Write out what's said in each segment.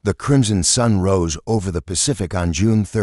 The crimson sun rose over the Pacific on June 3,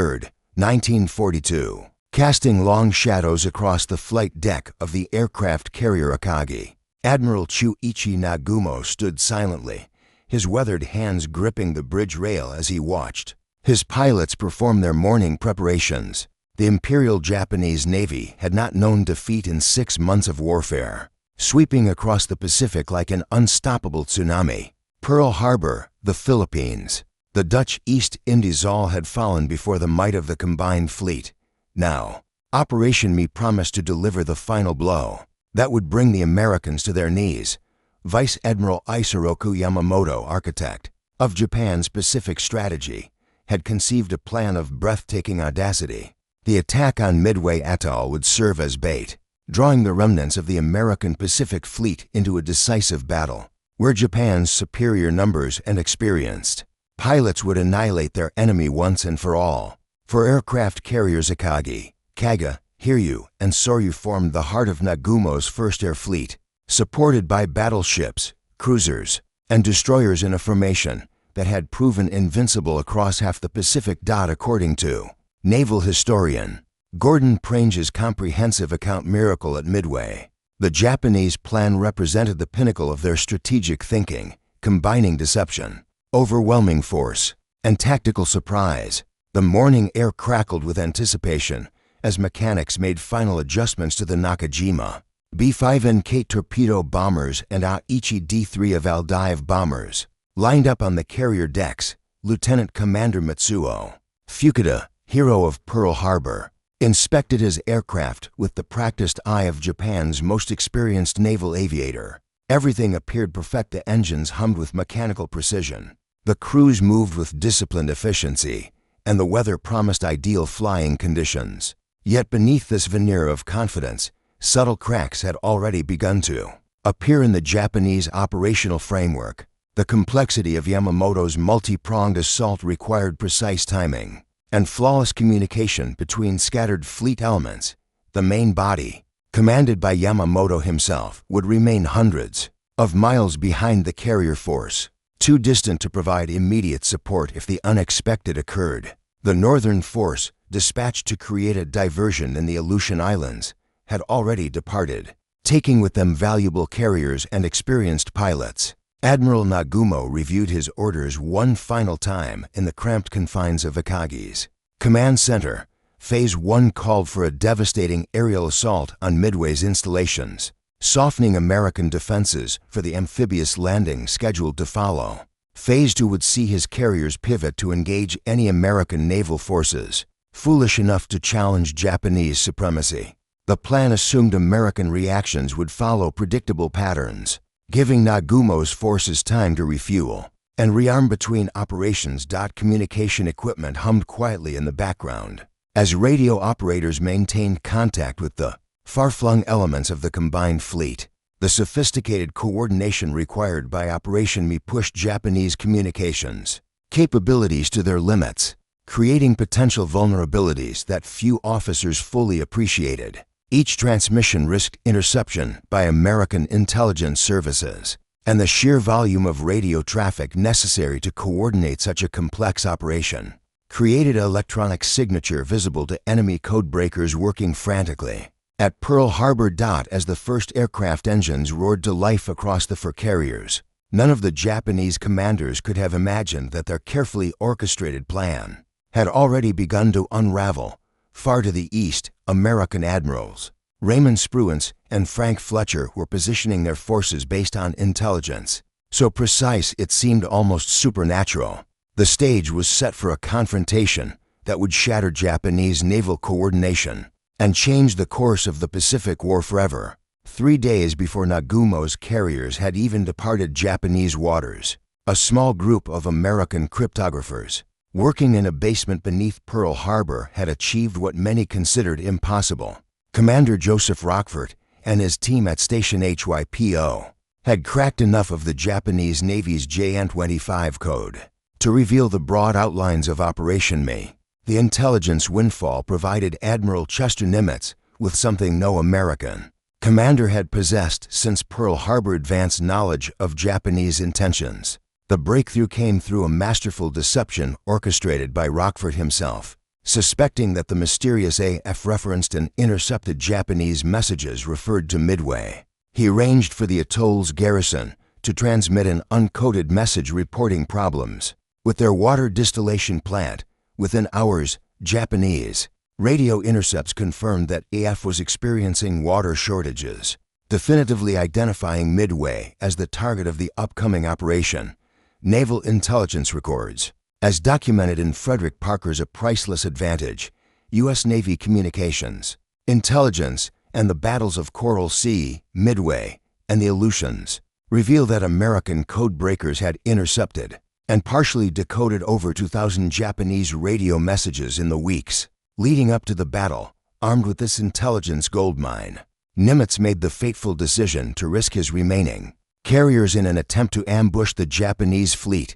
1942, casting long shadows across the flight deck of the aircraft carrier Akagi. Admiral Chuichi Nagumo stood silently, his weathered hands gripping the bridge rail as he watched. His pilots performed their morning preparations. The Imperial Japanese Navy had not known defeat in 6 months of warfare, sweeping across the Pacific like an unstoppable tsunami. Pearl Harbor, the Philippines, the Dutch East Indies, all had fallen before the might of the combined fleet. Now, Operation Me promised to deliver the final blow that would bring the Americans to their knees. Vice Admiral Isoroku Yamamoto, architect of Japan's Pacific strategy, had conceived a plan of breathtaking audacity. The attack on Midway Atoll would serve as bait, drawing the remnants of the American Pacific Fleet into a decisive battle, where Japan's superior numbers and experienced pilots would annihilate their enemy once and for all. For aircraft carriers Akagi, Kaga, Hiryu, and Soryu formed the heart of Nagumo's First Air Fleet, supported by battleships, cruisers, and destroyers in a formation that had proven invincible across half the Pacific. According to naval historian Gordon Prange's comprehensive account Miracle at Midway, the Japanese plan represented the pinnacle of their strategic thinking, combining deception, overwhelming force, and tactical surprise. The morning air crackled with anticipation as mechanics made final adjustments to the Nakajima B-5NK torpedo bombers and Aichi D-3 Aval dive bombers lined up on the carrier decks. Lieutenant Commander Matsuo Fukuda, hero of Pearl Harbor, inspected his aircraft with the practiced eye of Japan's most experienced naval aviator. Everything appeared perfect. The engines hummed with mechanical precision. The crews moved with disciplined efficiency, and the weather promised ideal flying conditions. Yet beneath this veneer of confidence, subtle cracks had already begun to appear in the Japanese operational framework. The complexity of Yamamoto's multi-pronged assault required precise timing and flawless communication between scattered fleet elements. The main body, commanded by Yamamoto himself, would remain hundreds of miles behind the carrier force, too distant to provide immediate support if the unexpected occurred. The northern force, dispatched to create a diversion in the Aleutian Islands, had already departed, taking with them valuable carriers and experienced pilots. Admiral Nagumo reviewed his orders one final time in the cramped confines of Akagi's command center. Phase 1 called for a devastating aerial assault on Midway's installations, softening American defenses for the amphibious landing scheduled to follow. Phase 2 would see his carriers pivot to engage any American naval forces foolish enough to challenge Japanese supremacy. The plan assumed American reactions would follow predictable patterns, giving Nagumo's forces time to refuel and rearm between operations. Communication equipment hummed quietly in the background as radio operators maintained contact with the far-flung elements of the combined fleet. The sophisticated coordination required by Operation Me pushed Japanese communications capabilities to their limits, creating potential vulnerabilities that few officers fully appreciated. Each transmission risked interception by American intelligence services, and the sheer volume of radio traffic necessary to coordinate such a complex operation created an electronic signature visible to enemy codebreakers working frantically at Pearl Harbor. As the first aircraft engines roared to life across the fur carriers, none of the Japanese commanders could have imagined that their carefully orchestrated plan had already begun to unravel. Far to the east, American admirals Raymond Spruance and Frank Fletcher were positioning their forces based on intelligence so precise it seemed almost supernatural. The stage was set for a confrontation that would shatter Japanese naval coordination and change the course of the Pacific War forever. 3 days before Nagumo's carriers had even departed Japanese waters, a small group of American cryptographers working in a basement beneath Pearl Harbor had achieved what many considered impossible. Commander Joseph Rockford and his team at Station HYPO had cracked enough of the Japanese Navy's JN-25 code to reveal the broad outlines of Operation Me. The intelligence windfall provided Admiral Chester Nimitz with something no American commander had possessed since Pearl Harbor: advanced knowledge of Japanese intentions. The breakthrough came through a masterful deception orchestrated by Rockford himself. Suspecting that the mysterious AF referenced and intercepted Japanese messages referred to Midway, he arranged for the atoll's garrison to transmit an uncoded message reporting problems with their water distillation plant. Within hours, Japanese radio intercepts confirmed that AF was experiencing water shortages, definitively identifying Midway as the target of the upcoming operation. Naval intelligence records, as documented in Frederick Parker's A Priceless Advantage, U.S. Navy Communications, Intelligence, and the Battles of Coral Sea, Midway, and the Aleutians, reveal that American code breakers had intercepted and partially decoded over 2,000 Japanese radio messages in the weeks leading up to the battle. Armed with this intelligence goldmine, Nimitz made the fateful decision to risk his remaining carriers in an attempt to ambush the Japanese fleet.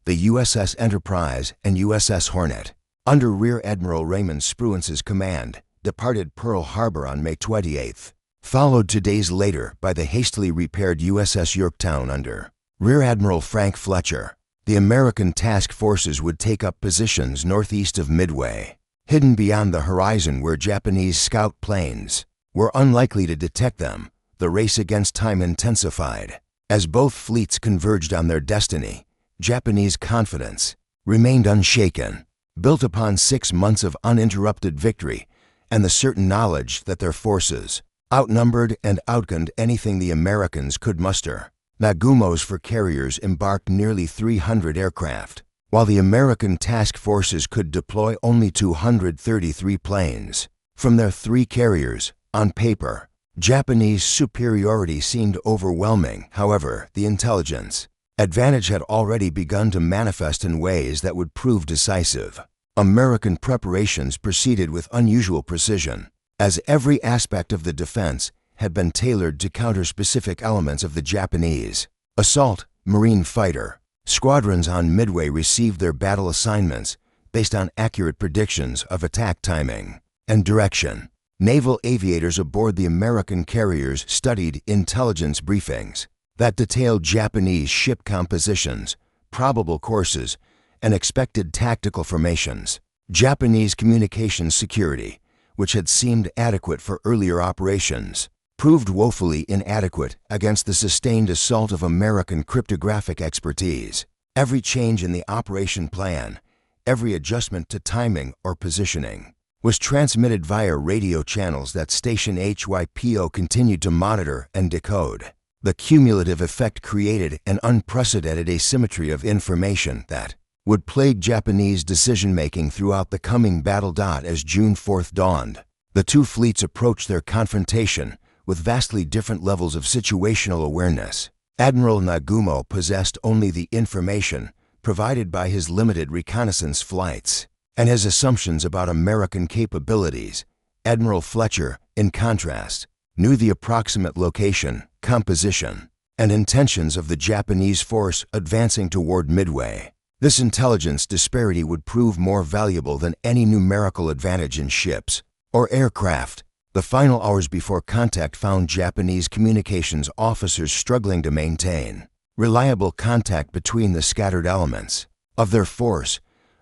The USS Enterprise and USS Hornet, under Rear Admiral Raymond Spruance's command, departed Pearl Harbor on May 28th, followed 2 days later by the hastily repaired USS Yorktown under Rear Admiral Frank Fletcher. The American task forces would take up positions northeast of Midway, hidden beyond the horizon where Japanese scout planes were unlikely to detect them. The race against time intensified. As both fleets converged on their destiny, Japanese confidence remained unshaken, built upon 6 months of uninterrupted victory and the certain knowledge that their forces outnumbered and outgunned anything the Americans could muster. Nagumo's for carriers embarked nearly 300 aircraft, while the American task forces could deploy only 233 planes. From their 3 carriers, on paper, Japanese superiority seemed overwhelming. However, the intelligence advantage had already begun to manifest in ways that would prove decisive. American preparations proceeded with unusual precision, as every aspect of the defense had been tailored to counter specific elements of the Japanese assault marine fighter squadrons on Midway received their battle assignments based on accurate predictions of attack timing and direction. Naval aviators aboard the American carriers studied intelligence briefings that detailed Japanese ship compositions, probable courses, and expected tactical formations. Japanese communications security, which had seemed adequate for earlier operations, proved woefully inadequate against the sustained assault of American cryptographic expertise. Every change in the operation plan, every adjustment to timing or positioning, was transmitted via radio channels that Station HYPO continued to monitor and decode. The cumulative effect created an unprecedented asymmetry of information that would plague Japanese decision-making throughout the coming battle. As June 4th dawned, the 2 fleets approached their confrontation with vastly different levels of situational awareness. Admiral Nagumo possessed only the information provided by his limited reconnaissance flights and his assumptions about American capabilities. Admiral Fletcher, in contrast, knew the approximate location, composition, and intentions of the Japanese force advancing toward Midway. This intelligence disparity would prove more valuable than any numerical advantage in ships or aircraft. The final hours before contact found Japanese communications officers struggling to maintain reliable contact between the scattered elements of their force.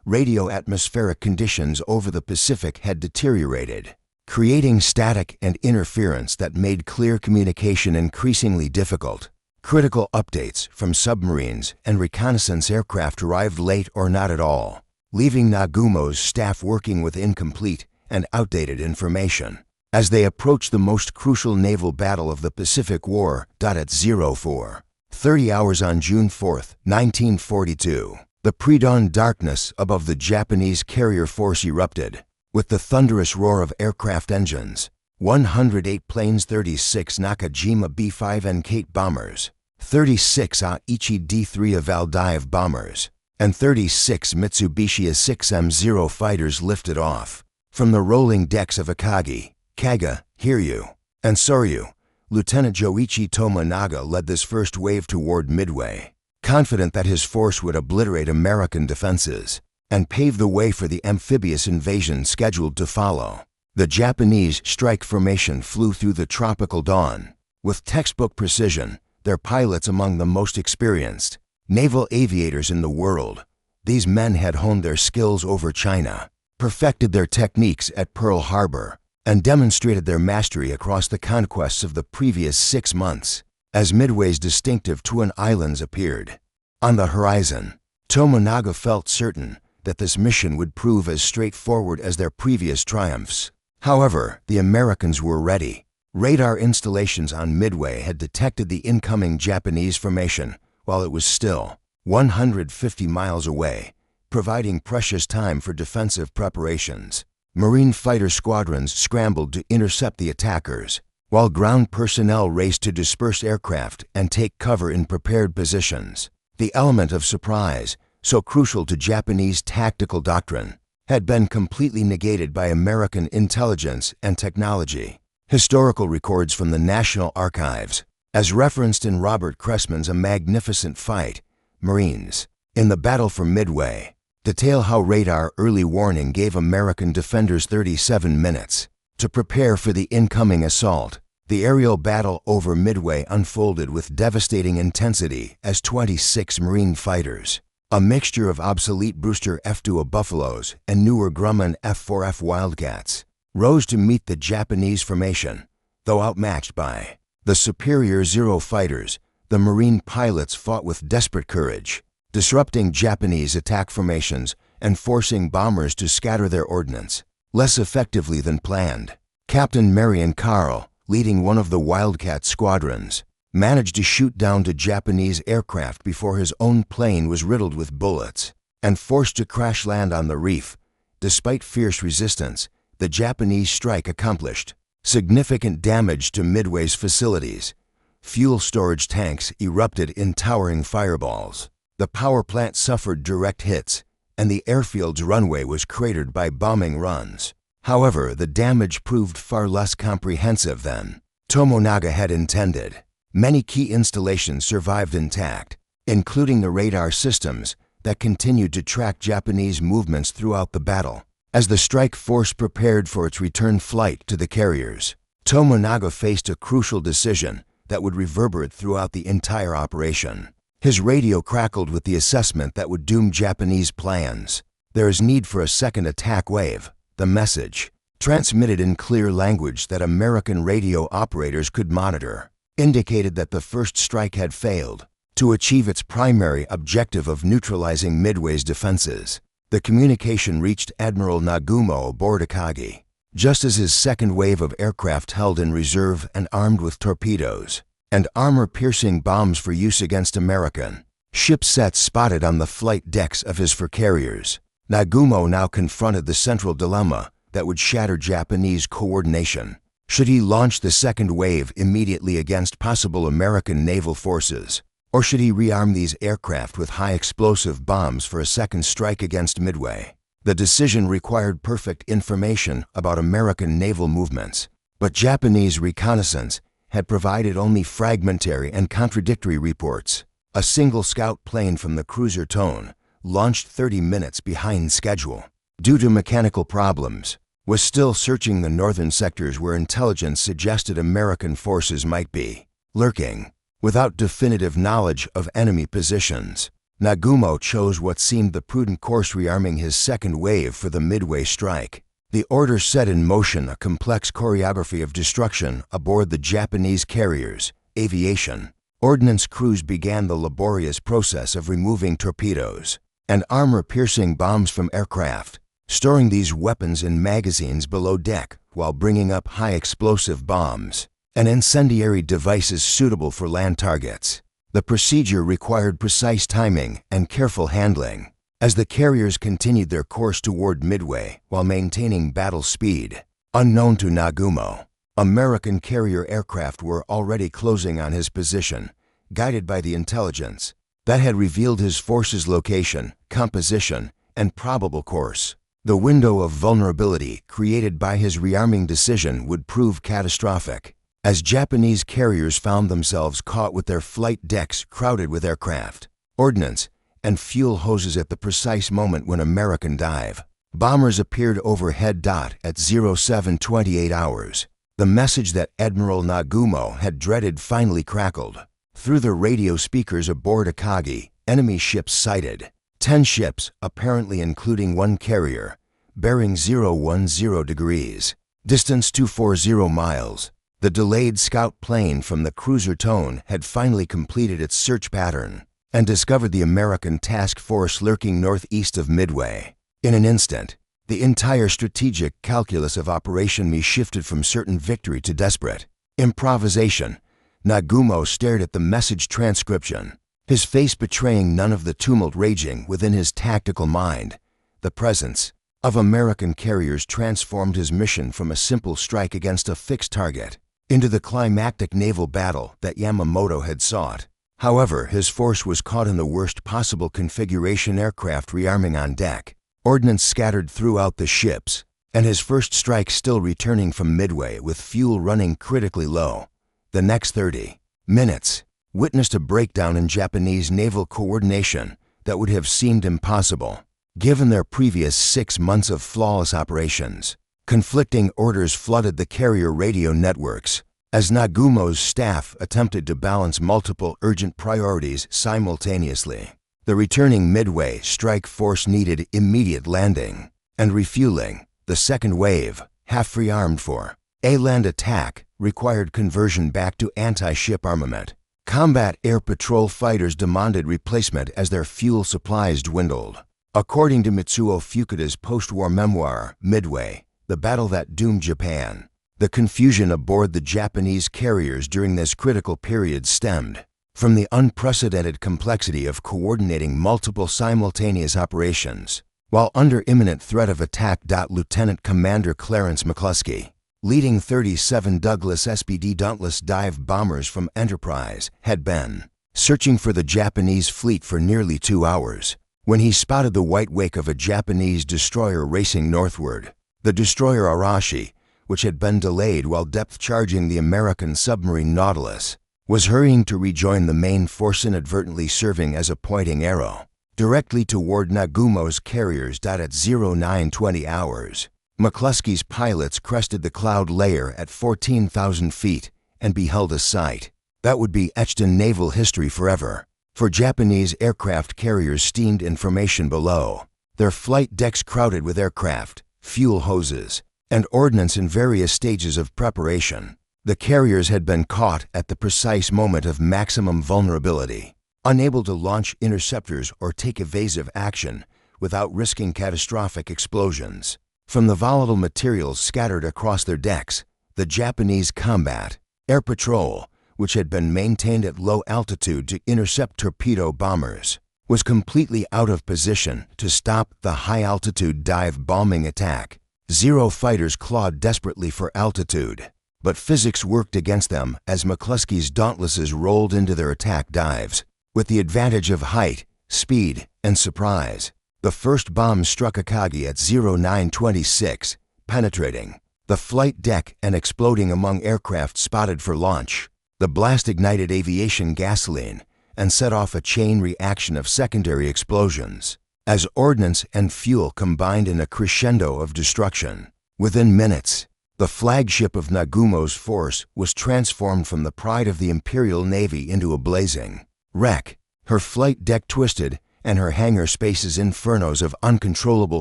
Radio atmospheric conditions over the Pacific had deteriorated, creating static and interference that made clear communication increasingly difficult. Critical updates from submarines and reconnaissance aircraft arrived late or not at all, leaving Nagumo's staff working with incomplete and outdated information. As they approached the most crucial naval battle of the Pacific War, at 04:30 hours on June 4, 1942, the pre-dawn darkness above the Japanese carrier force erupted with the thunderous roar of aircraft engines. 108 planes, 36 Nakajima B-5 N-Kate bombers, 36 Aichi D-3 Aval dive bombers, and 36 Mitsubishi A-6M0 fighters lifted off from the rolling decks of Akagi, Kaga, Hiryu, and Soryu. Lieutenant Joichi Tomonaga led this first wave toward Midway, confident that his force would obliterate American defenses and pave the way for the amphibious invasion scheduled to follow. The Japanese strike formation flew through the tropical dawn with textbook precision, their pilots among the most experienced. Naval aviators in the world, these men had honed their skills over China, perfected their techniques at Pearl Harbor, and demonstrated their mastery across the conquests of the previous 6 months. As Midway's distinctive Twin Islands appeared on the horizon, Tomonaga felt certain that this mission would prove as straightforward as their previous triumphs. However, the Americans were ready. Radar installations on Midway had detected the incoming Japanese formation while it was still 150 miles away, providing precious time for defensive preparations. Marine fighter squadrons scrambled to intercept the attackers, while ground personnel raced to disperse aircraft and take cover in prepared positions. The element of surprise, so crucial to Japanese tactical doctrine, had been completely negated by American intelligence and technology. Historical records from the National Archives, as referenced in Robert Cressman's A Magnificent Fight, Marines, in the Battle for Midway, detail how radar early warning gave American defenders 37 minutes to prepare for the incoming assault. The aerial battle over Midway unfolded with devastating intensity as 26 Marine fighters, a mixture of obsolete Brewster F-2 Buffaloes and newer Grumman F-4F Wildcats, rose to meet the Japanese formation. Though outmatched by the superior Zero fighters, the Marine pilots fought with desperate courage, disrupting Japanese attack formations and forcing bombers to scatter their ordnance less effectively than planned. Captain Marion Carl, leading one of the Wildcat squadrons, managed to shoot down the Japanese aircraft before his own plane was riddled with bullets and forced to crash land on the reef. Despite fierce resistance, the Japanese strike accomplished significant damage to Midway's facilities. Fuel storage tanks erupted in towering fireballs. The power plant suffered direct hits, and the airfield's runway was cratered by bombing runs. However, the damage proved far less comprehensive than Tomonaga had intended. Many key installations survived intact, including the radar systems that continued to track Japanese movements throughout the battle. As the strike force prepared for its return flight to the carriers, Tomonaga faced a crucial decision that would reverberate throughout the entire operation. His radio crackled with the assessment that would doom Japanese plans. There is need for a second attack wave. The message, transmitted in clear language that American radio operators could monitor, indicated that the first strike had failed. To achieve its primary objective of neutralizing Midway's defenses, the communication reached Admiral Nagumo aboard Akagi, just as his second wave of aircraft held in reserve and armed with torpedoes and armor-piercing bombs for use against American ship sets spotted on the flight decks of his four carriers. Nagumo now confronted the central dilemma that would shatter Japanese coordination. Should he launch the second wave immediately against possible American naval forces, or should he rearm these aircraft with high-explosive bombs for a second strike against Midway? The decision required perfect information about American naval movements, but Japanese reconnaissance had provided only fragmentary and contradictory reports. A single scout plane from the cruiser Tone, launched 30 minutes behind schedule due to mechanical problems, was still searching the northern sectors where intelligence suggested American forces might be lurking. Without definitive knowledge of enemy positions, Nagumo chose what seemed the prudent course, rearming his second wave for the Midway strike. The order set in motion a complex choreography of destruction aboard the Japanese carriers. Aviation ordnance crews began the laborious process of removing torpedoes and armor-piercing bombs from aircraft, storing these weapons in magazines below deck while bringing up high-explosive bombs and incendiary devices suitable for land targets. The procedure required precise timing and careful handling as the carriers continued their course toward Midway while maintaining battle speed. Unknown to Nagumo, American carrier aircraft were already closing on his position, guided by the intelligence that had revealed his force's location, composition, and probable course. The window of vulnerability created by his rearming decision would prove catastrophic, as Japanese carriers found themselves caught with their flight decks crowded with aircraft, ordnance, and fuel hoses at the precise moment when American dive bombers appeared overhead. At 0728 hours, the message that Admiral Nagumo had dreaded finally crackled through the radio speakers aboard Akagi. Enemy ships sighted. 10 ships, apparently including one carrier. Bearing 010 degrees. Distance 240 miles. The delayed scout plane from the cruiser Tone had finally completed its search pattern and discovered the American task force lurking northeast of Midway. In an instant, the entire strategic calculus of Operation Me shifted from certain victory to desperate improvisation. Nagumo stared at the message transcription, his face betraying none of the tumult raging within his tactical mind. The presence of American carriers transformed his mission from a simple strike against a fixed target into the climactic naval battle that Yamamoto had sought. However, his force was caught in the worst possible configuration: aircraft rearming on deck, ordnance scattered throughout the ships, and his first strike still returning from Midway with fuel running critically low. The next 30 minutes witnessed a breakdown in Japanese naval coordination that would have seemed impossible, given their previous 6 months of flawless operations. Conflicting orders flooded the carrier radio networks as Nagumo's staff attempted to balance multiple urgent priorities simultaneously. The returning Midway strike force needed immediate landing and refueling. The second wave, half rearmed for a land attack, required conversion back to anti-ship armament. Combat air patrol fighters demanded replacement as their fuel supplies dwindled. According to Mitsuo Fukuda's post-war memoir, Midway, the battle that doomed Japan, the confusion aboard the Japanese carriers during this critical period stemmed from the unprecedented complexity of coordinating multiple simultaneous operations while under imminent threat of attack. Lieutenant Commander Clarence McCluskey, leading 37 Douglas SPD Dauntless dive bombers from Enterprise, had been searching for the Japanese fleet for nearly 2 hours when he spotted the white wake of a Japanese destroyer racing northward. The destroyer Arashi, which had been delayed while depth charging the American submarine Nautilus, was hurrying to rejoin the main force, inadvertently serving as a pointing arrow directly toward Nagumo's carriers. At 0920 hours, McCluskey's pilots crested the cloud layer at 14,000 feet and beheld a sight that would be etched in naval history forever. For Japanese aircraft carriers steamed in formation below, their flight decks crowded with aircraft, fuel hoses, and ordnance in various stages of preparation. The carriers had been caught at the precise moment of maximum vulnerability, unable to launch interceptors or take evasive action without risking catastrophic explosions. From the volatile materials scattered across their decks, the Japanese combat air patrol, which had been maintained at low altitude to intercept torpedo bombers, was completely out of position to stop the high-altitude dive bombing attack. Zero fighters clawed desperately for altitude, but physics worked against them as McCluskey's Dauntlesses rolled into their attack dives. With the advantage of height, speed, and surprise, the first bomb struck Akagi at 0926, penetrating the flight deck and exploding among aircraft spotted for launch. The blast ignited aviation gasoline and set off a chain reaction of secondary explosions as ordnance and fuel combined in a crescendo of destruction. Within minutes, the flagship of Nagumo's force was transformed from the pride of the Imperial Navy into a blazing wreck, her flight deck twisted and her hangar spaces infernos of uncontrollable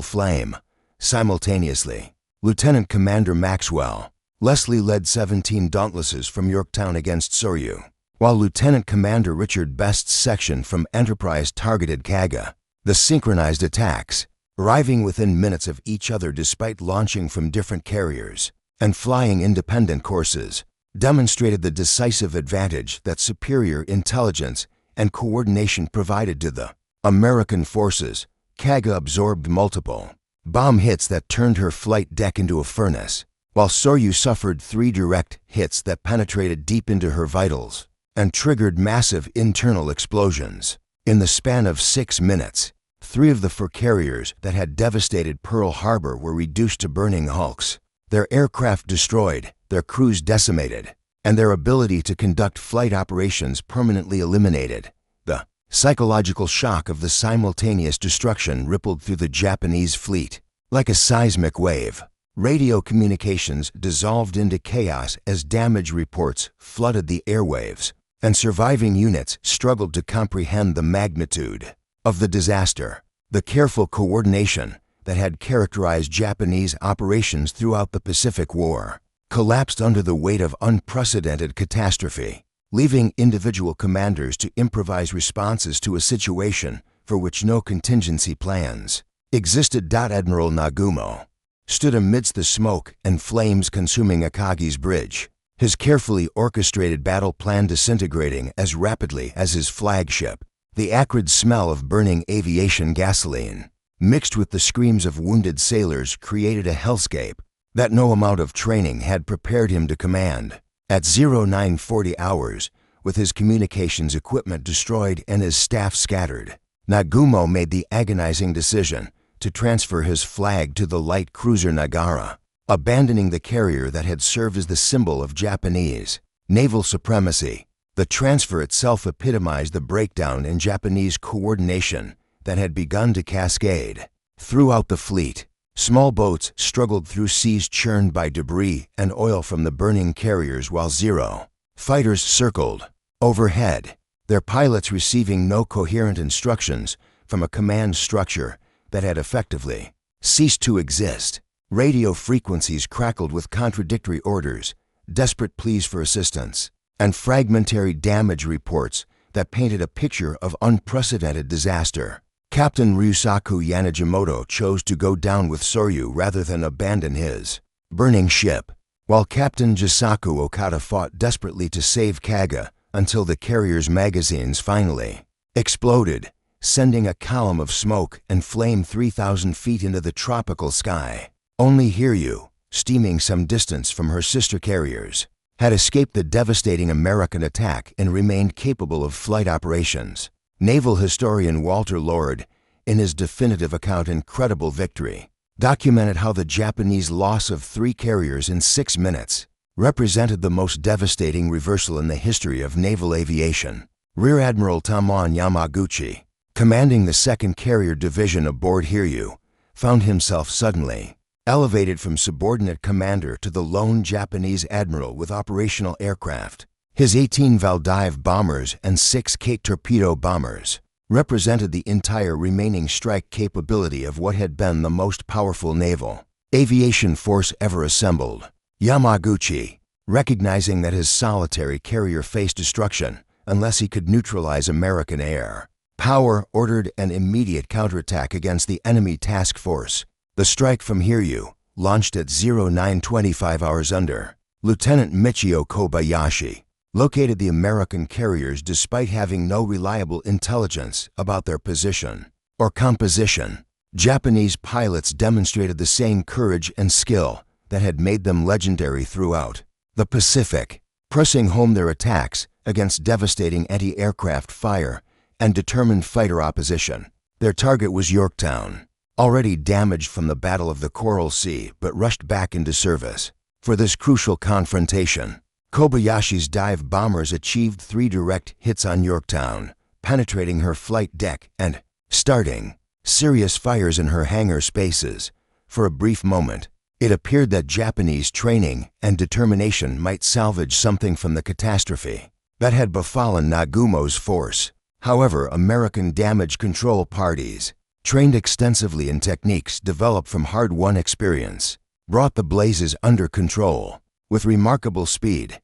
flame. Simultaneously, Lieutenant Commander Maxwell Leslie led 17 Dauntlesses from Yorktown against Soryu, while Lieutenant Commander Richard Best's section from Enterprise targeted Kaga. The synchronized attacks, arriving within minutes of each other despite launching from different carriers and flying independent courses, demonstrated the decisive advantage that superior intelligence and coordination provided to the American forces. Kaga absorbed multiple bomb hits that turned her flight deck into a furnace, while Soryu suffered 3 direct hits that penetrated deep into her vitals and triggered massive internal explosions. In the span of 6 minutes, 3 of the 4 carriers that had devastated Pearl Harbor were reduced to burning hulks, their aircraft destroyed, their crews decimated, and their ability to conduct flight operations permanently eliminated. The psychological shock of the simultaneous destruction rippled through the Japanese fleet like a seismic wave. Radio communications dissolved into chaos as damage reports flooded the airwaves, and surviving units struggled to comprehend the magnitude of the disaster. The careful coordination that had characterized Japanese operations throughout the Pacific War collapsed under the weight of unprecedented catastrophe, leaving individual commanders to improvise responses to a situation for which no contingency plans existed. Admiral Nagumo stood amidst the smoke and flames consuming Akagi's bridge, his carefully orchestrated battle plan disintegrating as rapidly as his flagship. The acrid smell of burning aviation gasoline, mixed with the screams of wounded sailors, created a hellscape that no amount of training had prepared him to command. At 0940 hours, with his communications equipment destroyed and his staff scattered, Nagumo made the agonizing decision to transfer his flag to the light cruiser Nagara, abandoning the carrier that had served as the symbol of Japanese naval supremacy. The transfer itself epitomized the breakdown in Japanese coordination that had begun to cascade throughout the fleet. Small boats struggled through seas churned by debris and oil from the burning carriers, while Zero fighters circled overhead, their pilots receiving no coherent instructions from a command structure that had effectively ceased to exist. Radio frequencies crackled with contradictory orders, desperate pleas for assistance, and fragmentary damage reports that painted a picture of unprecedented disaster. Captain Ryusaku Yanagimoto chose to go down with Soryu rather than abandon his burning ship, while Captain Jisaku Okada fought desperately to save Kaga until the carrier's magazines finally exploded, sending a column of smoke and flame 3,000 feet into the tropical sky. Only Hiryu, steaming some distance from her sister carriers, had escaped the devastating American attack and remained capable of flight operations. Naval historian Walter Lord, in his definitive account Incredible Victory, documented how the Japanese loss of 3 carriers in 6 minutes represented the most devastating reversal in the history of naval aviation. Rear Admiral Tamon Yamaguchi, commanding the 2nd Carrier Division aboard Hiryu, found himself suddenly elevated from subordinate commander to the lone Japanese admiral with operational aircraft. His 18 Valdiv bombers and 6 Kate torpedo bombers represented the entire remaining strike capability of what had been the most powerful naval aviation force ever assembled. Yamaguchi, recognizing that his solitary carrier faced destruction unless he could neutralize American air power, ordered an immediate counterattack against the enemy task force. The strike from Hiryu, launched at 0925 hours under Lieutenant Michio Kobayashi, located the American carriers despite having no reliable intelligence about their position or composition. Japanese pilots demonstrated the same courage and skill that had made them legendary throughout the Pacific, pressing home their attacks against devastating anti-aircraft fire and determined fighter opposition. Their target was Yorktown, already damaged from the Battle of the Coral Sea but rushed back into service for this crucial confrontation. Kobayashi's dive bombers achieved 3 direct hits on Yorktown, penetrating her flight deck and starting serious fires in her hangar spaces. For a brief moment, it appeared that Japanese training and determination might salvage something from the catastrophe that had befallen Nagumo's force. However, American damage control parties, trained extensively in techniques developed from hard-won experience, brought the blazes under control with remarkable speed.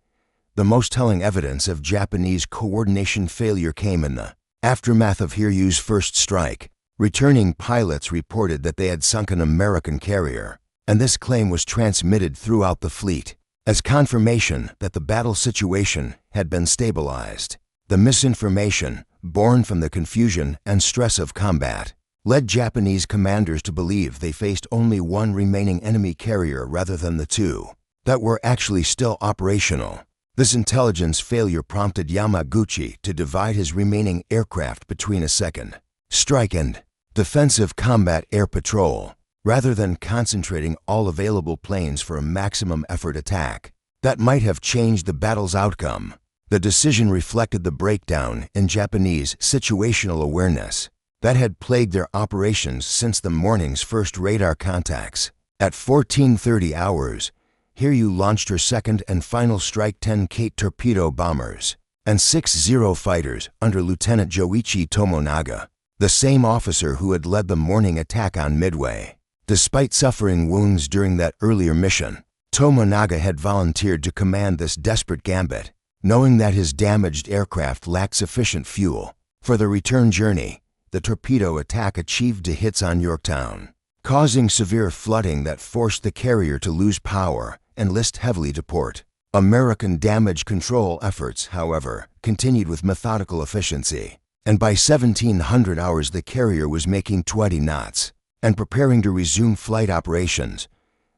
The most telling evidence of Japanese coordination failure came in the aftermath of Hiryu's first strike. Returning pilots reported that they had sunk an American carrier, and this claim was transmitted throughout the fleet as confirmation that the battle situation had been stabilized. The misinformation, born from the confusion and stress of combat, led Japanese commanders to believe they faced only one remaining enemy carrier rather than the 2 that were actually still operational. This intelligence failure prompted Yamaguchi to divide his remaining aircraft between a 2nd strike and defensive combat air patrol, rather than concentrating all available planes for a maximum effort attack that might have changed the battle's outcome. The decision reflected the breakdown in Japanese situational awareness that had plagued their operations since the morning's first radar contacts. At 1430 hours, Hiryu launched her 2nd and final strike 10 Kate torpedo bombers, and 6 fighters under Lieutenant Joichi Tomonaga, the same officer who had led the morning attack on Midway. Despite suffering wounds during that earlier mission, Tomonaga had volunteered to command this desperate gambit, knowing that his damaged aircraft lacked sufficient fuel. For the return journey, the torpedo attack achieved hits on Yorktown, causing severe flooding that forced the carrier to lose power and list heavily to port. American damage control efforts, however, continued with methodical efficiency, and by 1700 hours the carrier was making 20 knots and preparing to resume flight operations.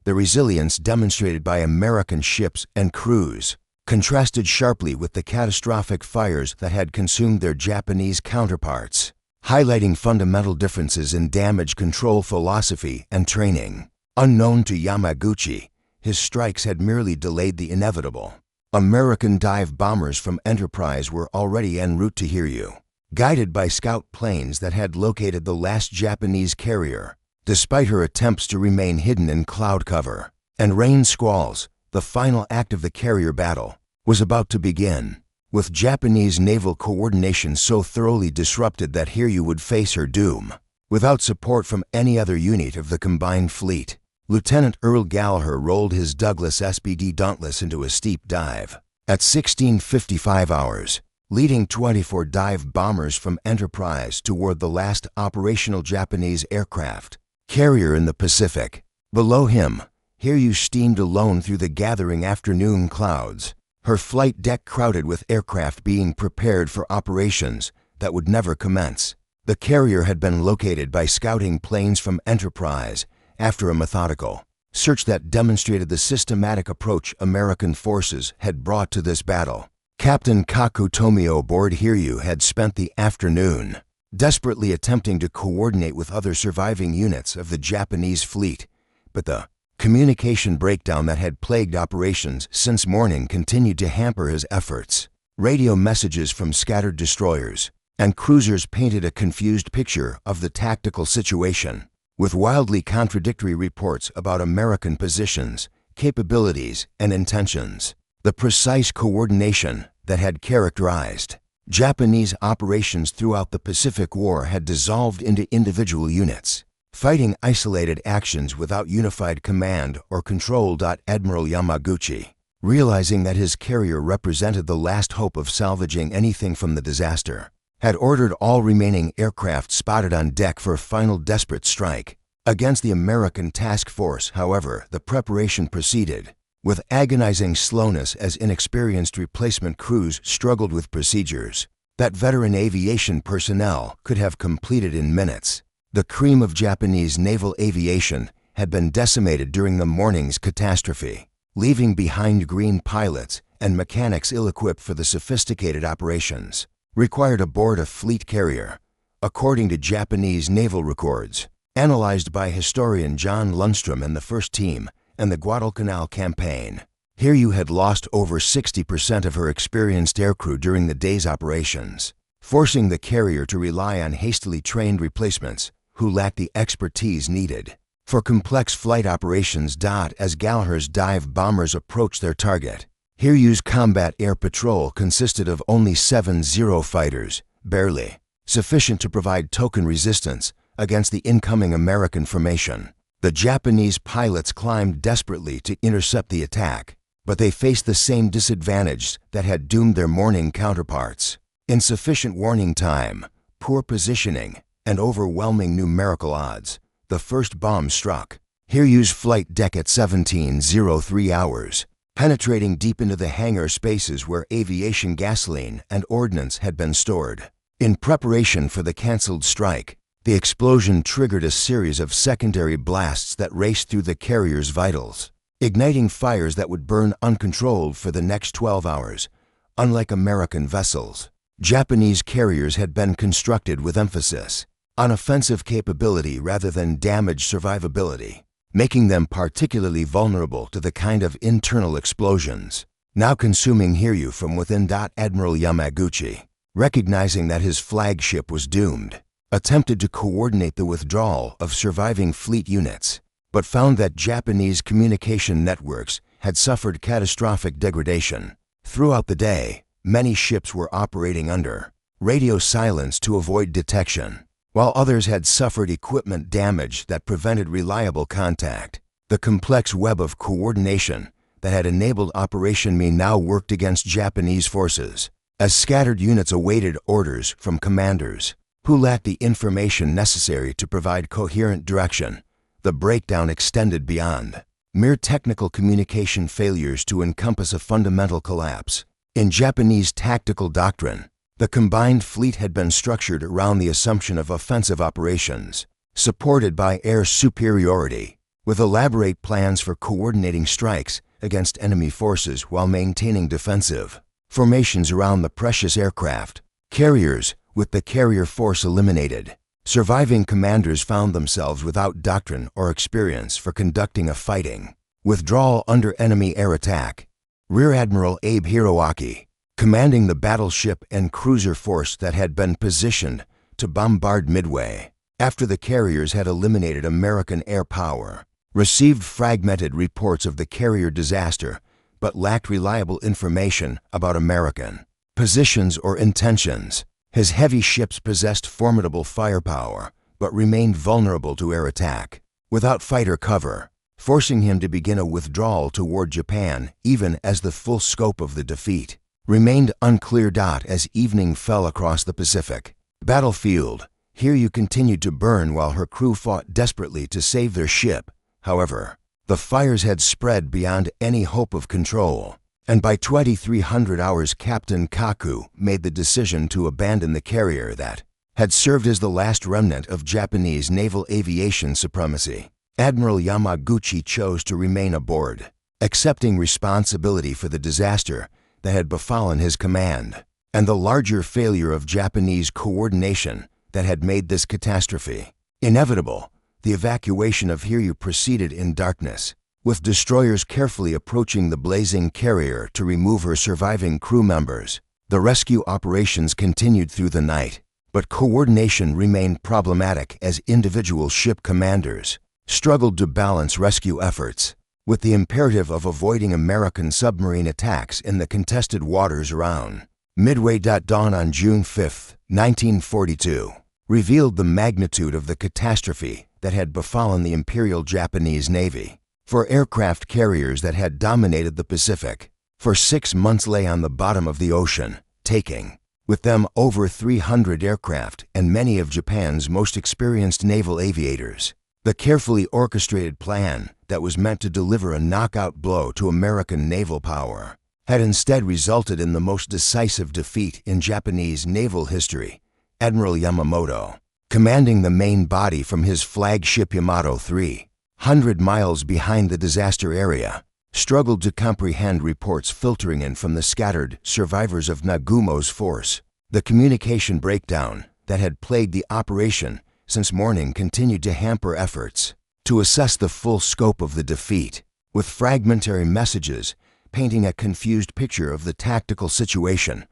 The resilience demonstrated by American ships and crews contrasted sharply with the catastrophic fires that had consumed their Japanese counterparts, highlighting fundamental differences in damage control philosophy and training. Unknown to Yamaguchi, his strikes had merely delayed the inevitable. American dive bombers from Enterprise were already en route to Hiryu, guided by scout planes that had located the last Japanese carrier. Despite her attempts to remain hidden in cloud cover and rain squalls, the final act of the carrier battle was about to begin. With Japanese naval coordination so thoroughly disrupted that Hiryu would face her doom. Without support from any other unit of the combined fleet, Lieutenant Earl Gallagher rolled his Douglas SPD Dauntless into a steep dive. At 1655 hours, leading 24 dive bombers from Enterprise toward the last operational Japanese aircraft carrier in the Pacific. Below him, Hiryu steamed alone through the gathering afternoon clouds, her flight deck crowded with aircraft being prepared for operations that would never commence. The carrier had been located by scouting planes from Enterprise after a methodical search that demonstrated the systematic approach American forces had brought to this battle. Captain Kaku Tomio aboard Hiryu had spent the afternoon desperately attempting to coordinate with other surviving units of the Japanese fleet, but the communication breakdown that had plagued operations since morning continued to hamper his efforts. Radio messages from scattered destroyers and cruisers painted a confused picture of the tactical situation, with wildly contradictory reports about American positions, capabilities, and intentions. The precise coordination that had characterized Japanese operations throughout the Pacific War had dissolved into individual units, fighting isolated actions without unified command or control. Admiral Yamaguchi, realizing that his carrier represented the last hope of salvaging anything from the disaster, had ordered all remaining aircraft spotted on deck for a final desperate strike. Against the American task force, however, the preparation proceeded with agonizing slowness as inexperienced replacement crews struggled with procedures that veteran aviation personnel could have completed in minutes. The cream of Japanese naval aviation had been decimated during the morning's catastrophe, leaving behind green pilots and mechanics ill-equipped for the sophisticated operations required aboard a fleet carrier, according to Japanese naval records, analyzed by historian John Lundstrom and the first team and the Guadalcanal campaign. Hiryu had lost over 60% of her experienced aircrew during the day's operations, forcing the carrier to rely on hastily trained replacements who lacked the expertise needed for complex flight operations. As Gallagher's dive bombers approached their target, Hiryu's combat air patrol consisted of only 7 fighters, barely sufficient to provide token resistance against the incoming American formation. The Japanese pilots climbed desperately to intercept the attack, but they faced the same disadvantage that had doomed their morning counterparts: insufficient warning time, poor positioning, and overwhelming numerical odds. The first bomb struck Hiryu's flight deck at 17:03 hours, penetrating deep into the hangar spaces where aviation gasoline and ordnance had been stored. In preparation for the canceled strike, the explosion triggered a series of secondary blasts that raced through the carrier's vitals, igniting fires that would burn uncontrolled for the next 12 hours. Unlike American vessels, Japanese carriers had been constructed with emphasis on offensive capability rather than damage survivability, making them particularly vulnerable to the kind of internal explosions now consuming Hiryu from within. Admiral Yamaguchi, recognizing that his flagship was doomed, attempted to coordinate the withdrawal of surviving fleet units, but found that Japanese communication networks had suffered catastrophic degradation. Throughout the day, Many ships were operating under radio silence to avoid detection, while others had suffered equipment damage that prevented reliable contact. The complex web of coordination that had enabled Operation Me now worked against Japanese forces, as scattered units awaited orders from commanders who lacked the information necessary to provide coherent direction. The breakdown extended beyond mere technical communication failures to encompass a fundamental collapse. In Japanese tactical doctrine, the combined fleet had been structured around the assumption of offensive operations, supported by air superiority, with elaborate plans for coordinating strikes against enemy forces while maintaining defensive formations around the precious aircraft carriers. With the carrier force eliminated, surviving commanders found themselves without doctrine or experience for conducting a fighting withdrawal under enemy air attack. Rear Admiral Abe Hiroaki, commanding the battleship and cruiser force that had been positioned to bombard Midway after the carriers had eliminated American air power, received fragmented reports of the carrier disaster but lacked reliable information about American positions or intentions. His heavy ships possessed formidable firepower but remained vulnerable to air attack, without fighter cover, forcing him to begin a withdrawal toward Japan even as the full scope of the defeat remained unclear. As evening fell across the Pacific battlefield, Hiryu continued to burn while her crew fought desperately to save their ship. However, the fires had spread beyond any hope of control, and by 2300 hours Captain Kaku made the decision to abandon the carrier that had served as the last remnant of Japanese naval aviation supremacy. Admiral Yamaguchi chose to remain aboard, accepting responsibility for the disaster that had befallen his command, and the larger failure of Japanese coordination that had made this catastrophe inevitable. The evacuation of Hiryu proceeded in darkness, with destroyers carefully approaching the blazing carrier to remove her surviving crew members. The rescue operations continued through the night, but coordination remained problematic as individual ship commanders struggled to balance rescue efforts with the imperative of avoiding American submarine attacks in the contested waters around Midway. Dawn on June 5, 1942, revealed the magnitude of the catastrophe that had befallen the Imperial Japanese Navy. For aircraft carriers that had dominated the Pacific for 6 months lay on the bottom of the ocean, taking with them over 300 aircraft and many of Japan's most experienced naval aviators. The carefully orchestrated plan that was meant to deliver a knockout blow to American naval power had instead resulted in the most decisive defeat in Japanese naval history. Admiral Yamamoto, commanding the main body from his flagship Yamato 300 miles behind the disaster area, struggled to comprehend reports filtering in from the scattered survivors of Nagumo's force. The communication breakdown that had plagued the operation since morning continued to hamper efforts to assess the full scope of the defeat, with fragmentary messages painting a confused picture of the tactical situation.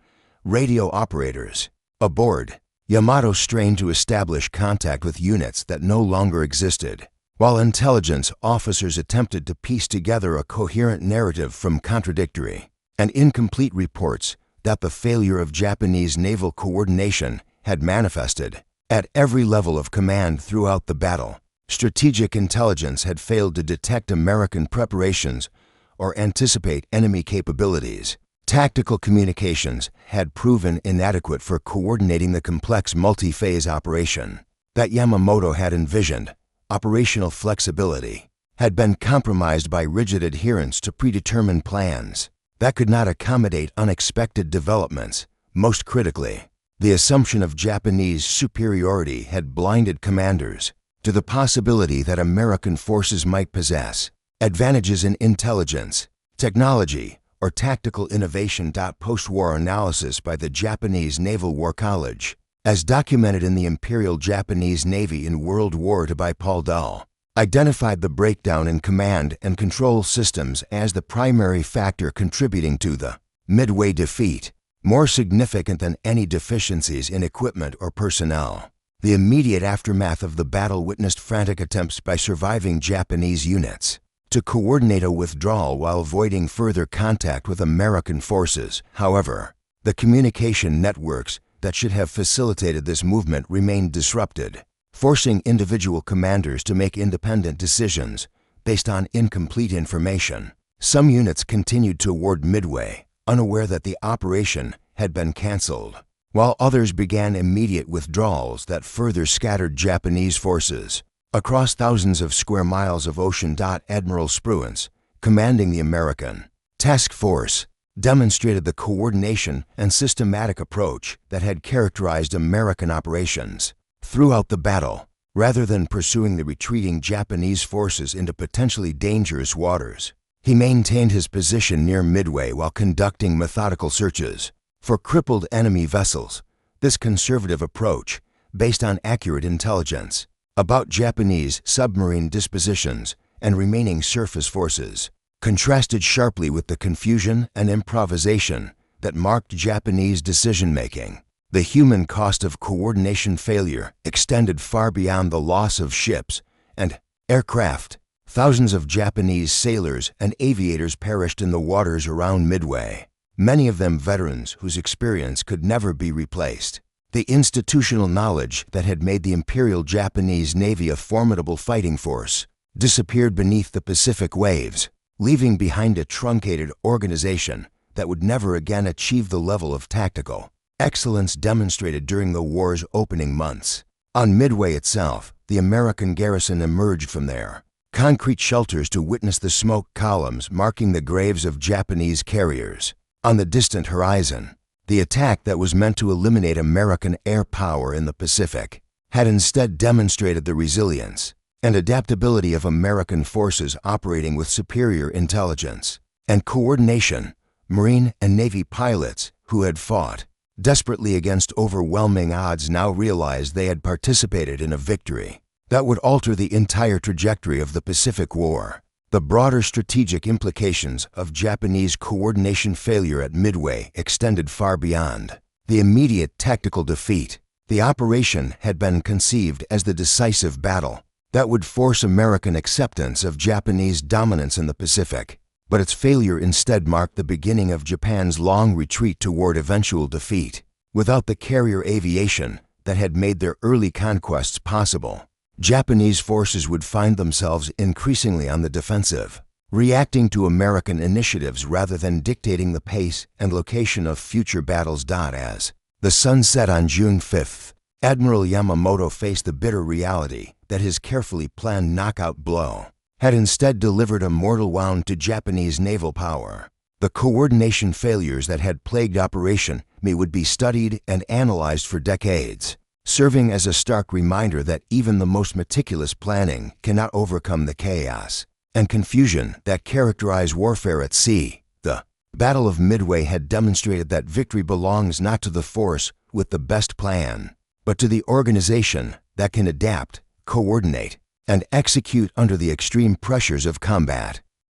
Radio operators aboard Yamato strained to establish contact with units that no longer existed, while intelligence officers attempted to piece together a coherent narrative from contradictory and incomplete reports that the failure of Japanese naval coordination had manifested at every level of command throughout the battle. Strategic intelligence had failed to detect American preparations or anticipate enemy capabilities. Tactical communications had proven inadequate for coordinating the complex multi-phase operation that Yamamoto had envisioned. Operational flexibility had been compromised by rigid adherence to predetermined plans that could not accommodate unexpected developments. Most critically, the assumption of Japanese superiority had blinded commanders to the possibility that American forces might possess advantages in intelligence, technology, or tactical innovation. Post-war analysis by the Japanese Naval War College, as documented in the Imperial Japanese Navy in World War II by Paul Dull, identified the breakdown in command and control systems as the primary factor contributing to the Midway defeat. More significant than any deficiencies in equipment or personnel, the immediate aftermath of the battle witnessed frantic attempts by surviving Japanese units to coordinate a withdrawal while avoiding further contact with American forces. However, The communication networks that should have facilitated this movement remained disrupted, forcing individual commanders to make independent decisions based on incomplete information. Some units continued toward Midway, unaware that the operation had been canceled, while others began immediate withdrawals that further scattered Japanese forces. Across thousands of square miles of ocean. Admiral Spruance, commanding the American task force, demonstrated the coordination and systematic approach that had characterized American operations. Throughout the battle, rather than pursuing the retreating Japanese forces into potentially dangerous waters, he maintained his position near Midway while conducting methodical searches for crippled enemy vessels. This conservative approach, based on accurate intelligence about Japanese submarine dispositions and remaining surface forces, contrasted sharply with the confusion and improvisation that marked Japanese decision-making. The human cost of coordination failure extended far beyond the loss of ships and aircraft. Thousands of Japanese sailors and aviators perished in the waters around Midway, many of them veterans whose experience could never be replaced. The institutional knowledge that had made the Imperial Japanese Navy a formidable fighting force disappeared beneath the Pacific waves, leaving behind a truncated organization that would never again achieve the level of tactical excellence demonstrated during the war's opening months. On Midway itself, the American garrison emerged from their concrete shelters to witness the smoke columns marking the graves of Japanese carriers. On the distant horizon, the attack that was meant to eliminate American air power in the Pacific had instead demonstrated the resilience and adaptability of American forces operating with superior intelligence and coordination. Marine and Navy pilots who had fought desperately against overwhelming odds now realized they had participated in a victory that would alter the entire trajectory of the Pacific War. The broader strategic implications of Japanese coordination failure at Midway extended far beyond the immediate tactical defeat. The operation had been conceived as the decisive battle that would force American acceptance of Japanese dominance in the Pacific, but its failure instead marked the beginning of Japan's long retreat toward eventual defeat. Without the carrier aviation that had made their early conquests possible, Japanese forces would find themselves increasingly on the defensive, reacting to American initiatives rather than dictating the pace and location of future battles. As the sun set on June 5th, Admiral Yamamoto faced the bitter reality that his carefully planned knockout blow had instead delivered a mortal wound to Japanese naval power. The coordination failures that had plagued Operation Midway would be studied and analyzed for decades, serving as a stark reminder that even the most meticulous planning cannot overcome the chaos and confusion that characterize warfare at sea. The Battle of Midway had demonstrated that victory belongs not to the force with the best plan, but to the organization that can adapt, coordinate, and execute under the extreme pressures of combat.